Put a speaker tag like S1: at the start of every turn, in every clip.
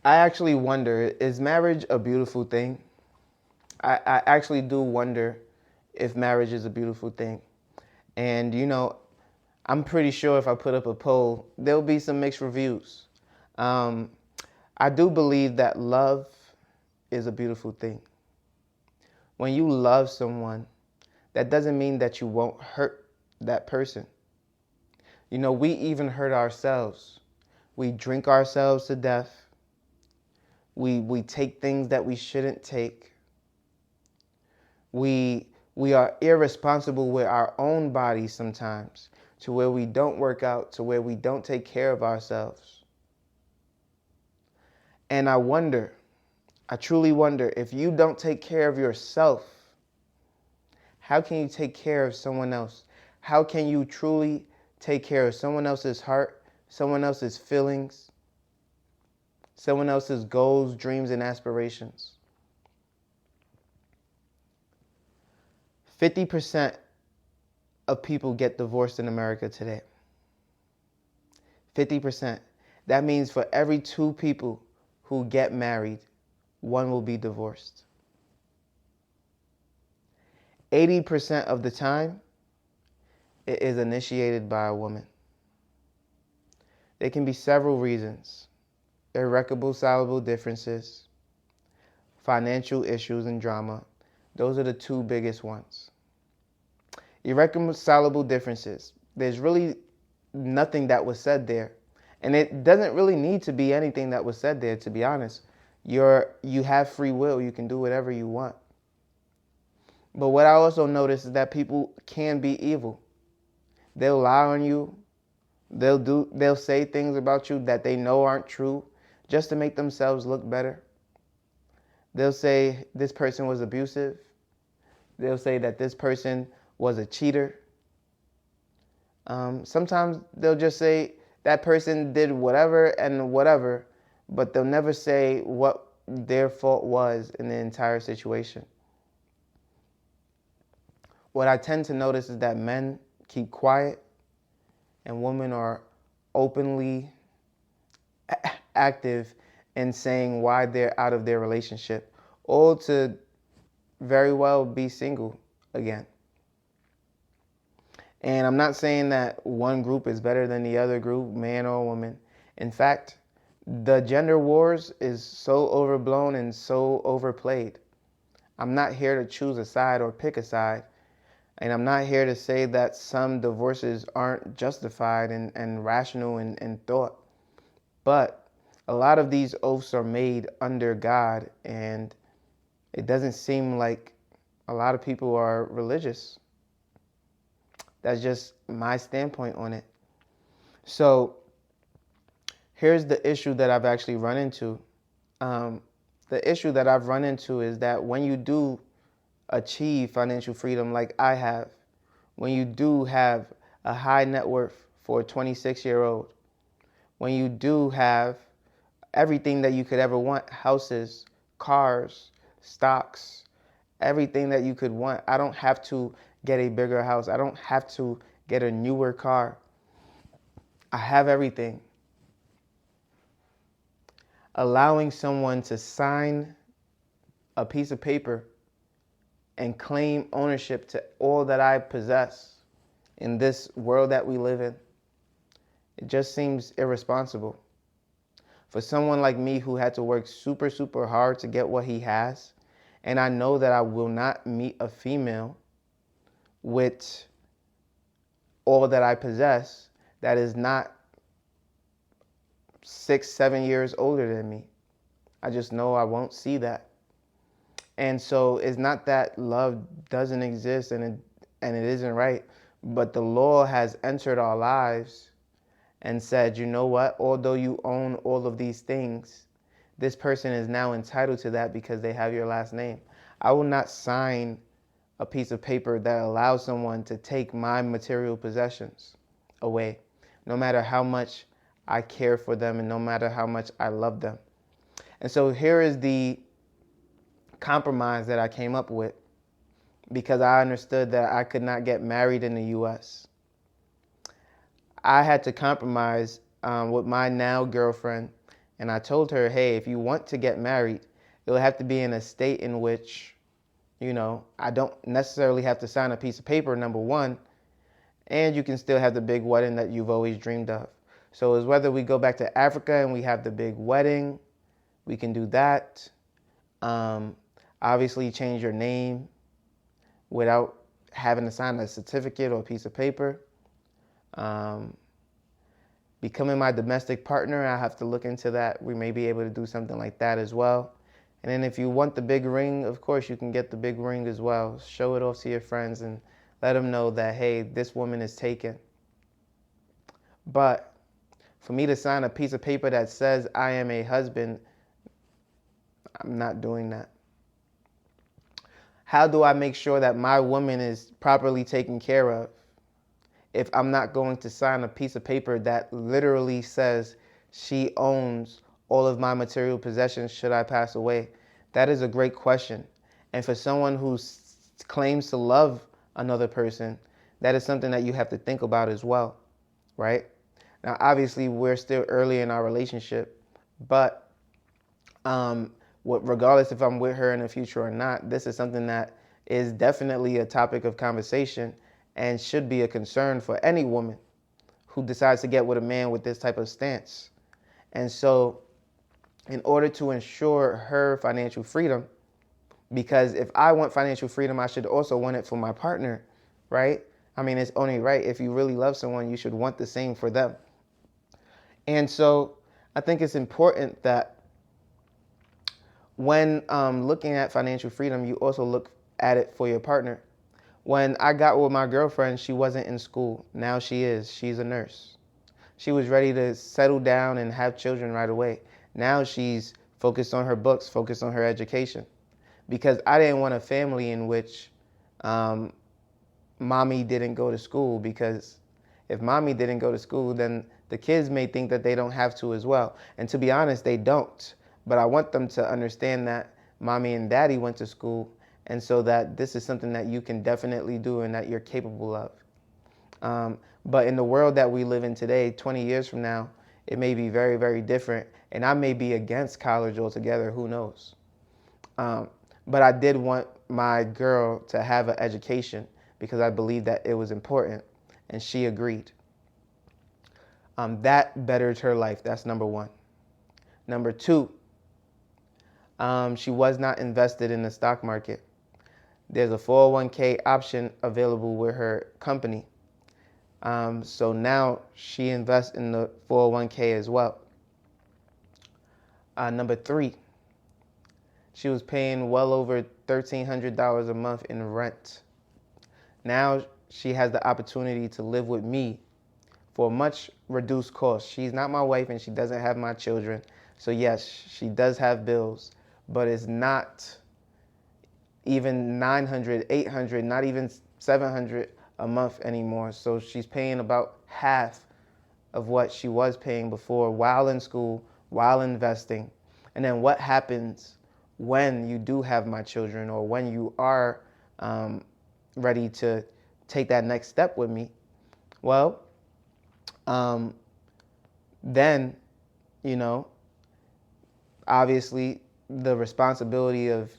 S1: I actually wonder, is marriage a beautiful thing? I actually do wonder if marriage is a beautiful thing. And, I'm pretty sure if I put up a poll, there'll be some mixed reviews. Um, I do believe that love is a beautiful thing. When you love someone, that doesn't mean that you won't hurt that person. We even hurt ourselves. We drink ourselves to death. We take things that we shouldn't take. We are irresponsible with our own bodies sometimes, to where we don't work out, to where we don't take care of ourselves. And I truly wonder, if you don't take care of yourself, how can you take care of someone else? How can you truly take care of someone else's heart, someone else's feelings, someone else's goals, dreams, and aspirations? 50% of people get divorced in America today. 50%. That means for every 2 people who get married, 1 will be divorced. 80% of the time, it is initiated by a woman. There can be several reasons: irreconcilable differences, financial issues, and drama. Those are the 2 biggest ones. Irreconcilable differences. There's really nothing that was said there. And it doesn't really need to be anything that was said there, to be honest. You have free will. You can do whatever you want. But what I also notice is that people can be evil. They'll lie on you. They'll say things about you that they know aren't true just to make themselves look better. They'll say this person was abusive. They'll say that this person was a cheater. Sometimes they'll just say that person did whatever and whatever, but they'll never say what their fault was in the entire situation. What I tend to notice is that men keep quiet and women are openly active in saying why they're out of their relationship, or to very well be single again. And I'm not saying that one group is better than the other group, man or woman. In fact, the gender wars is so overblown and so overplayed. I'm not here to choose a side or pick a side. And I'm not here to say that some divorces aren't justified and rational in thought. But a lot of these oaths are made under God, and it doesn't seem like a lot of people are religious. That's just my standpoint on it. So here's the issue that I've actually run into. The issue that I've run into is that when you do achieve financial freedom like I have, when you do have a high net worth for a 26-year-old, when you do have everything that you could ever want, houses, cars, stocks, everything that you could want. I don't have to get a bigger house. I don't have to get a newer car. I have everything. Allowing someone to sign a piece of paper and claim ownership to all that I possess in this world that we live in, it just seems irresponsible. For someone like me who had to work super, super hard to get what he has, and I know that I will not meet a female with all that I possess that is not 6, 7 years older than me. I just know I won't see that. And so it's not that love doesn't exist and it isn't right, but the law has entered our lives and said, you know what, although you own all of these things, this person is now entitled to that because they have your last name. I will not sign a piece of paper that allows someone to take my material possessions away, no matter how much I care for them and no matter how much I love them. And so here is the compromise that I came up with, because I understood that I could not get married in the U.S. I had to compromise with my now girlfriend And I told her, hey, if you want to get married, it will have to be in a state in which, I don't necessarily have to sign a piece of paper, number one, and you can still have the big wedding that you've always dreamed of. So it's whether we go back to Africa and we have the big wedding, we can do that. Um, Obviously, change your name without having to sign a certificate or a piece of paper. Becoming my domestic partner, I have to look into that. We may be able to do something like that as well. And then if you want the big ring, of course, you can get the big ring as well. Show it off to your friends and let them know that, hey, this woman is taken. But for me to sign a piece of paper that says I am a husband, I'm not doing that. How do I make sure that my woman is properly taken care of if I'm not going to sign a piece of paper that literally says she owns all of my material possessions should I pass away? That is a great question. And for someone who claims to love another person, that is something that you have to think about as well, right? Now, obviously, we're still early in our relationship, but regardless if I'm with her in the future or not, this is something that is definitely a topic of conversation and should be a concern for any woman who decides to get with a man with this type of stance. And so in order to ensure her financial freedom, because if I want financial freedom, I should also want it for my partner, right? I mean, it's only right. If you really love someone, you should want the same for them. And so I think it's important that when looking at financial freedom, you also look at it for your partner. When I got with my girlfriend, she wasn't in school. Now she is. She's a nurse. She was ready to settle down and have children right away. Now she's focused on her books, focused on her education. Because I didn't want a family in which mommy didn't go to school, because if mommy didn't go to school, then the kids may think that they don't have to as well. And to be honest, they don't. But I want them to understand that mommy and daddy went to school, and so that this is something that you can definitely do and that you're capable of. But in the world that we live in today, 20 years from now, it may be very, very different. And I may be against college altogether, who knows? But I did want my girl to have an education because I believed that it was important, and she agreed. That bettered her life. That's number one. Number two, she was not invested in the stock market. There's a 401k option available with her company. So now she invests in the 401k as well. Number three, she was paying well over $1,300 a month in rent. Now she has the opportunity to live with me for a much reduced cost. She's not my wife and she doesn't have my children. So yes, she does have bills, but it's not even $900, $800, not even $700 a month anymore. So she's paying about half of what she was paying before while in school, while investing. And then what happens when you do have my children, or when you are ready to take that next step with me? Well, then, obviously the responsibility of,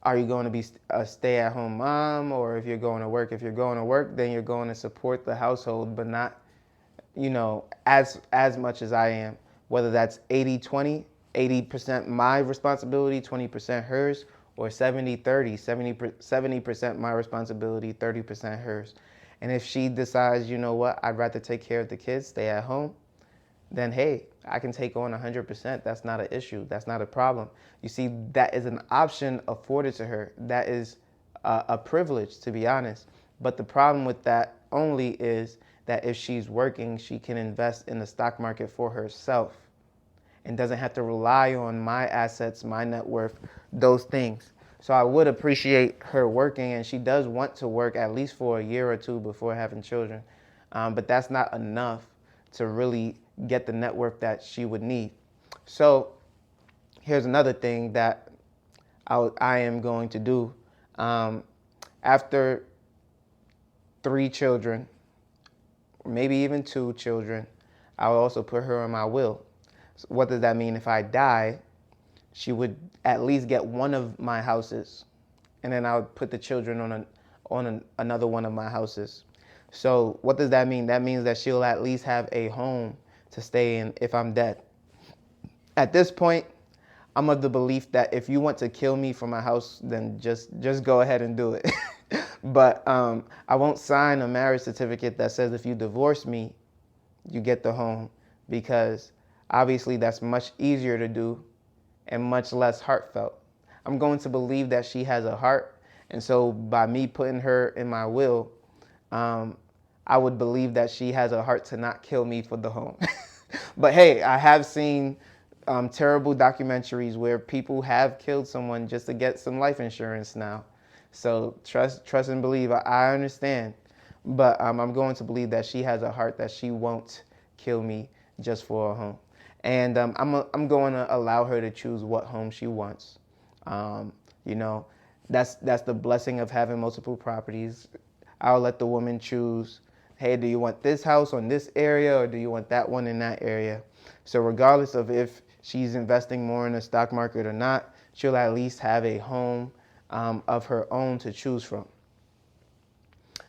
S1: are you going to be a stay-at-home mom, or if you're going to work? If you're going to work, then you're going to support the household, but not, as much as I am. Whether that's 80-20, 80% my responsibility, 20% hers, or 70-30, 70% my responsibility, 30% hers. And if she decides, you know what, I'd rather take care of the kids, stay at home, then hey, I can take on 100%. That's not an issue. That's not a problem. You see, that is an option afforded to her. That is a privilege, to be honest. But the problem with that only is that if she's working, she can invest in the stock market for herself and doesn't have to rely on my assets, my net worth, those things. So I would appreciate her working, and she does want to work at least for a year or two before having children. But that's not enough to really get the net worth that she would need. So here's another thing that I am going to do. After 3 children, maybe even 2 children, I will also put her on my will. So what does that mean? If I die, she would at least get one of my houses, and then I would put the children another one of my houses. So what does that mean? That means that she'll at least have a home to stay in if I'm dead. At this point, I'm of the belief that if you want to kill me for my house, then just go ahead and do it. But I won't sign a marriage certificate that says if you divorce me, you get the home, because obviously that's much easier to do and much less heartfelt. I'm going to believe that she has a heart, and so by me putting her in my will, um, I would believe that she has a heart to not kill me for the home. But hey, I have seen terrible documentaries where people have killed someone just to get some life insurance now. So trust and believe. I understand, but I'm going to believe that she has a heart, that she won't kill me just for a home. And I'm going to allow her to choose what home she wants. Um, you know, that's the blessing of having multiple properties. I'll let the woman choose, hey, do you want this house on this area, or do you want that one in that area? So regardless of if she's investing more in the stock market or not, she'll at least have a home of her own to choose from.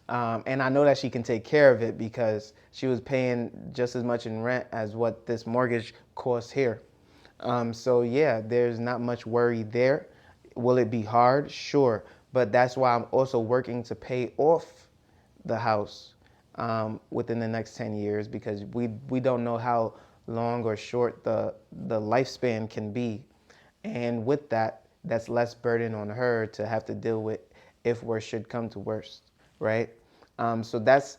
S1: And I know that she can take care of it because she was paying just as much in rent as what this mortgage costs here. So yeah, there's not much worry there. Will it be hard? Sure. But that's why I'm also working to pay off the house within the next 10 years, because we don't know how long or short the lifespan can be. And with that, that's less burden on her to have to deal with if worse should come to worst, right? So that's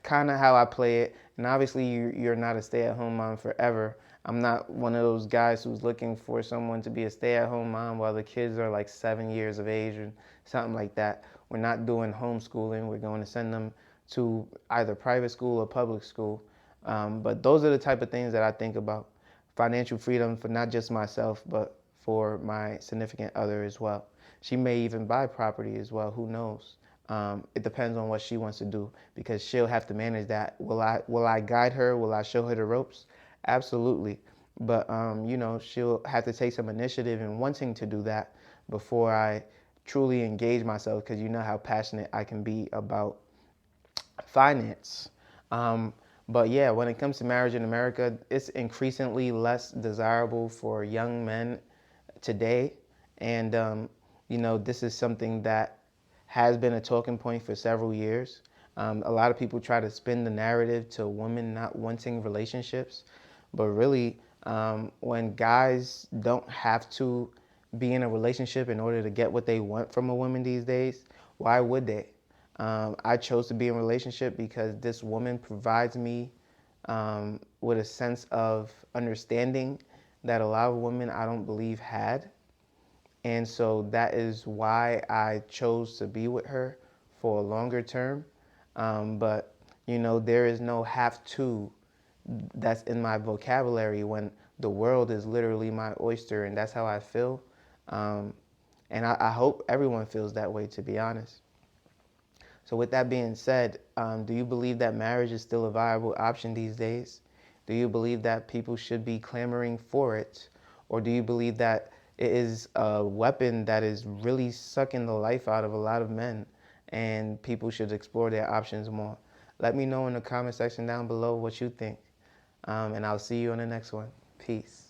S1: kind of how I play it. And obviously, you're not a stay-at-home mom forever. I'm not one of those guys who's looking for someone to be a stay-at-home mom while the kids are like 7 years of age and something like that. We're not doing homeschooling. We're going to send them to either private school or public school. But those are the type of things that I think about. Financial freedom for not just myself, but for my significant other as well. She may even buy property as well. Who knows? It depends on what she wants to do, because she'll have to manage that. Will I guide her? Will I show her the ropes? Absolutely. But she'll have to take some initiative in wanting to do that before I truly engage myself, because you know how passionate I can be about finance. But yeah, when it comes to marriage in America, it's increasingly less desirable for young men today. And, this is something that has been a talking point for several years. A lot of people try to spin the narrative to women not wanting relationships. But really, when guys don't have to be in a relationship in order to get what they want from a woman these days, why would they? I chose to be in a relationship because this woman provides me with a sense of understanding that a lot of women I don't believe had. And so that is why I chose to be with her for a longer term. But, there is no have to that's in my vocabulary when the world is literally my oyster, and that's how I feel. And I hope everyone feels that way, to be honest. So with that being said, do you believe that marriage is still a viable option these days? Do you believe that people should be clamoring for it? Or do you believe that it is a weapon that is really sucking the life out of a lot of men, and people should explore their options more? Let me know in the comment section down below what you think. And I'll see you on the next one. Peace.